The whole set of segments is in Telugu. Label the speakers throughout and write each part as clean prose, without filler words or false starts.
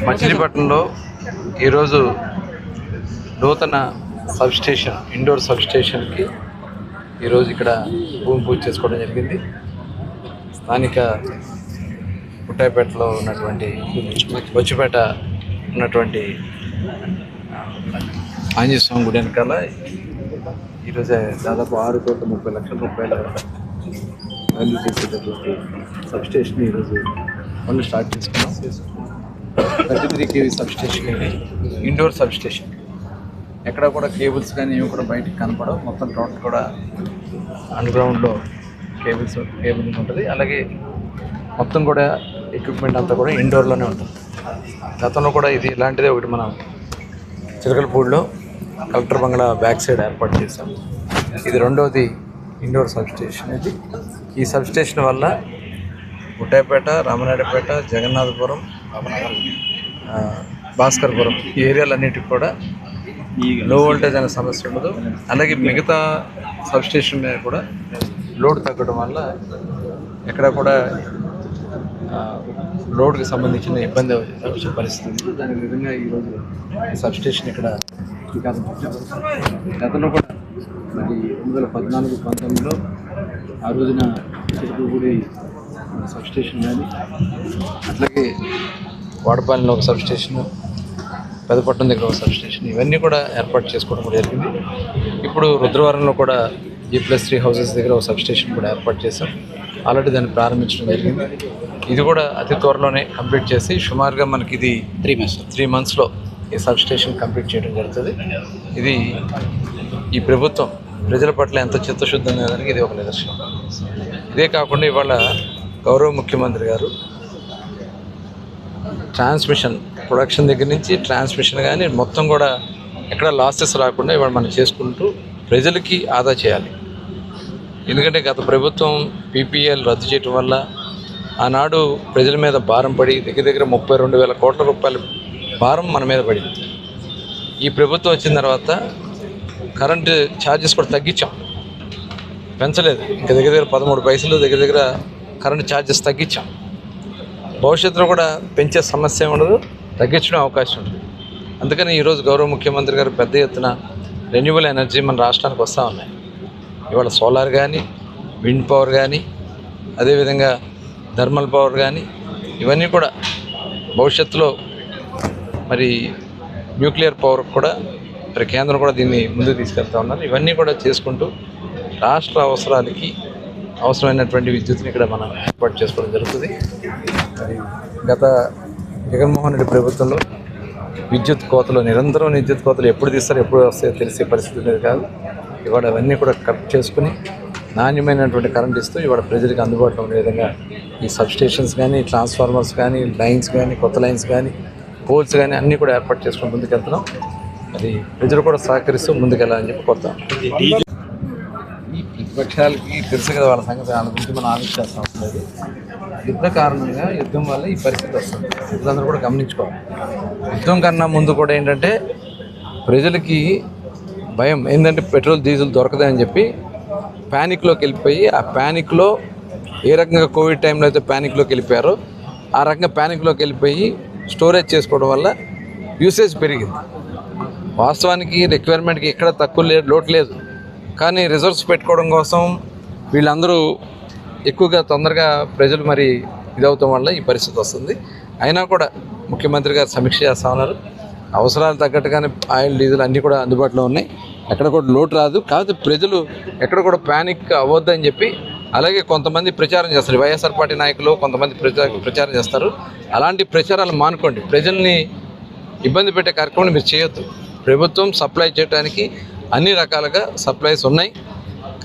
Speaker 1: మచిలీపట్నంలో ఈరోజు నూతన సబ్స్టేషన్ ఇండోర్ సబ్స్టేషన్కి ఈరోజు ఇక్కడ భూమి పూజ చేసుకోవడం జరిగింది. స్థానిక పుట్టాయిపేటలో ఉన్నటువంటి బొచ్చిపేట ఉన్నటువంటి ఆంజనేయ స్వామి గుడి వెనకాల ఈరోజు దాదాపు 6,30,00,000 రూపాయల వాల్యూ చేసేటటువంటి సబ్స్టేషన్ ఈరోజు పనులు స్టార్ట్ చేసుకున్నాం. 33 kV సబ్స్టేషన్ ఇది ఇండోర్ సబ్స్టేషన్. ఎక్కడ కూడా కేబుల్స్ కానీ ఏమి కూడా బయటకు కనపడవు. మొత్తం టోటల్ కూడా అండర్గ్రౌండ్లో కేబులింగ్ ఉంటుంది. అలాగే మొత్తం కూడా ఎక్విప్మెంట్ అంతా కూడా ఇండోర్లోనే ఉంటుంది. గతంలో కూడా ఇది ఇలాంటిదే ఒకటి మనం చిలకలపూడిలో కలెక్టర్ బంగ్లా బ్యాక్ సైడ్ ఏర్పాటు చేశాం. ఇది రెండవది ఇండోర్ సబ్స్టేషన్. ఇది ఈ సబ్స్టేషన్ వల్ల పుట్టాయిపేట, రామనాయుడుపేట, జగన్నాథపురం, భాస్కర్పురం ఈ ఏరియాలన్నిటికి కూడా లో వోల్టేజ్ అనే సమస్య ఉండదు. అలాగే మిగతా సబ్స్టేషన్ మీద కూడా లోడ్ తగ్గడం వల్ల ఎక్కడ కూడా లోడ్కి సంబంధించిన ఇబ్బంది వచ్చే పరిస్థితి. దాని విధంగా ఈరోజు సబ్స్టేషన్ ఇక్కడ గతంలో కూడా మరి 2014-19లో ఆ రోజున చిరుకుగుడి సబ్స్టేషన్ కానీ, అట్లాగే వాడపాలెంలో ఒక సబ్స్టేషన్, పెదపట్నం దగ్గర ఒక సబ్స్టేషన్, ఇవన్నీ కూడా ఏర్పాటు చేసుకోవడం కూడా జరిగింది. ఇప్పుడు రుద్రవరంలో కూడా G+3 హౌసెస్ దగ్గర ఒక సబ్స్టేషన్ కూడా ఏర్పాటు చేశాం. ఆల్రెడీ దాన్ని ప్రారంభించడం జరిగింది. ఇది కూడా అతి త్వరలోనే కంప్లీట్ చేసి సుమారుగా మనకి ఇది 3 monthsలో ఈ సబ్స్టేషన్ కంప్లీట్ చేయడం జరుగుతుంది. ఇది ఈ ప్రభుత్వం ప్రజల పట్ల ఎంత చిత్తశుద్ధి అనేదానికి ఇది ఒక నిదర్శనం. ఇదే కాకుండా ఇవాళ గౌరవ ముఖ్యమంత్రి గారు ట్రాన్స్మిషన్ ప్రొడక్షన్ దగ్గర నుంచి ట్రాన్స్మిషన్ కానీ మొత్తం కూడా ఎక్కడ లాసెస్ రాకుండా ఇవాళ మనం చేసుకుంటూ ప్రజలకి ఆదా చేయాలి. ఎందుకంటే గత ప్రభుత్వం PPL రద్దు చేయటం వల్ల ఆనాడు ప్రజల మీద భారం పడి దగ్గర 32,000 కోట్ల రూపాయల భారం మన మీద పడింది. ఈ ప్రభుత్వం వచ్చిన తర్వాత కరెంటు ఛార్జెస్ కూడా తగ్గించాం, పెంచలేదు. ఇంకా దగ్గర 13 పైసలు దగ్గర కరెంటు ఛార్జెస్ తగ్గించాం. భవిష్యత్తులో కూడా పెంచే సమస్య ఉండదు, తగ్గించడం అవకాశం ఉంటుంది. అందుకని ఈరోజు గౌరవ ముఖ్యమంత్రి గారు పెద్ద ఎత్తున రెన్యూవల్ ఎనర్జీ మన రాష్ట్రానికి వస్తూ ఉన్నాయి. ఇవాళ సోలార్ కానీ, విండ్ పవర్ కానీ, అదేవిధంగా థర్మల్ పవర్ కానీ, ఇవన్నీ కూడా భవిష్యత్తులో మరి న్యూక్లియర్ పవర్ కూడా మరి కేంద్రం కూడా దీన్ని ముందుకు తీసుకెళ్తా ఉన్నారు. ఇవన్నీ కూడా చేసుకుంటూ రాష్ట్ర అవసరాలకి అవసరమైనటువంటి విద్యుత్ని ఇక్కడ మనం ఏర్పాటు చేసుకోవడం జరుగుతుంది. మరి గత జగన్మోహన్ రెడ్డి ప్రభుత్వంలో విద్యుత్ కోతలు నిరంతరం విద్యుత్ కోతలు ఎప్పుడు తీస్తారో ఎప్పుడు వస్తాయో తెలిసే పరిస్థితి లేదు కాదు. ఇవాళ అవన్నీ కూడా కట్ చేసుకుని నాణ్యమైనటువంటి కరెంట్ ఇస్తూ ఇవాళ ప్రజలకు అందుబాటులో ఉండే విధంగా ఈ సబ్స్టేషన్స్ కానీ, ట్రాన్స్ఫార్మర్స్ కానీ, లైన్స్ కానీ, కొత్త లైన్స్ కానీ, పోల్స్ కానీ అన్నీ కూడా ఏర్పాటు చేసుకుని ముందుకెళ్తున్నాం. అది ప్రజలు కూడా సహకరిస్తూ ముందుకెళ్ళాలని చెప్పి కోరుతాం. ఈ ప్రతిపక్షాలకి తెలుసు కదా వాళ్ళ సంగతి, వాళ్ళ గురించి మనం ఆలోచిస్తాం ఉంటుంది. యుద్ధ కారణంగా యుద్ధం వల్ల ఈ పరిస్థితి వస్తుంది. ప్రజలందరూ కూడా గమనించుకోవాలి. యుద్ధం కన్నా ముందు కూడా ఏంటంటే ప్రజలకి భయం ఏంటంటే పెట్రోల్ డీజిల్ దొరకదని చెప్పి ప్యానిక్లోకి వెళ్ళిపోయి, ఆ ప్యానిక్లో ఏ రకంగా కోవిడ్ టైంలో అయితే ప్యానిక్లోకి వెళ్ళిపోయారో ఆ రకంగా ప్యానిక్లోకి వెళ్ళిపోయి స్టోరేజ్ చేసుకోవడం వల్ల యూసేజ్ పెరిగింది. వాస్తవానికి రిక్వైర్మెంట్కి ఎక్కడ తక్కువ లోటు లేదు, కానీ రిజర్వ్స్ పెట్టుకోవడం కోసం వీళ్ళందరూ ఎక్కువగా తొందరగా ప్రజలు మరి ఇదవటం వల్ల ఈ పరిస్థితి వస్తుంది. అయినా కూడా ముఖ్యమంత్రి గారు సమీక్ష చేస్తూ ఉన్నారు. అవసరాలు తగ్గట్టుగానే ఆయిల్, డీజిల్ అన్నీ కూడా అందుబాటులో ఉన్నాయి. ఎక్కడ కూడా లోటు రాదు. కాకపోతే ప్రజలు ఎక్కడ కూడా ప్యానిక్ అవ్వద్దని చెప్పి, అలాగే కొంతమంది ప్రచారం చేస్తారు, వైఎస్ఆర్ పార్టీ నాయకులు కొంతమంది ప్రచారం చేస్తారు. అలాంటి ప్రచారాలు మానుకోండి. ప్రజల్ని ఇబ్బంది పెట్టే కార్యక్రమాన్ని మీరు చేయొద్దు. ప్రభుత్వం సప్లై చేయడానికి అన్ని రకాలుగా సప్లైస్ ఉన్నాయి,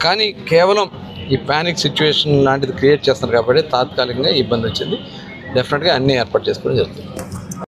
Speaker 1: కానీ కేవలం ఈ ప్యానిక్ సిచ్యువేషన్ లాంటిది క్రియేట్ చేస్తున్నారు కాబట్టి తాత్కాలికంగా ఇబ్బంది వచ్చింది. డెఫినెట్గా అన్నీ ఏర్పాటు చేసుకోవడం జరుగుతుంది.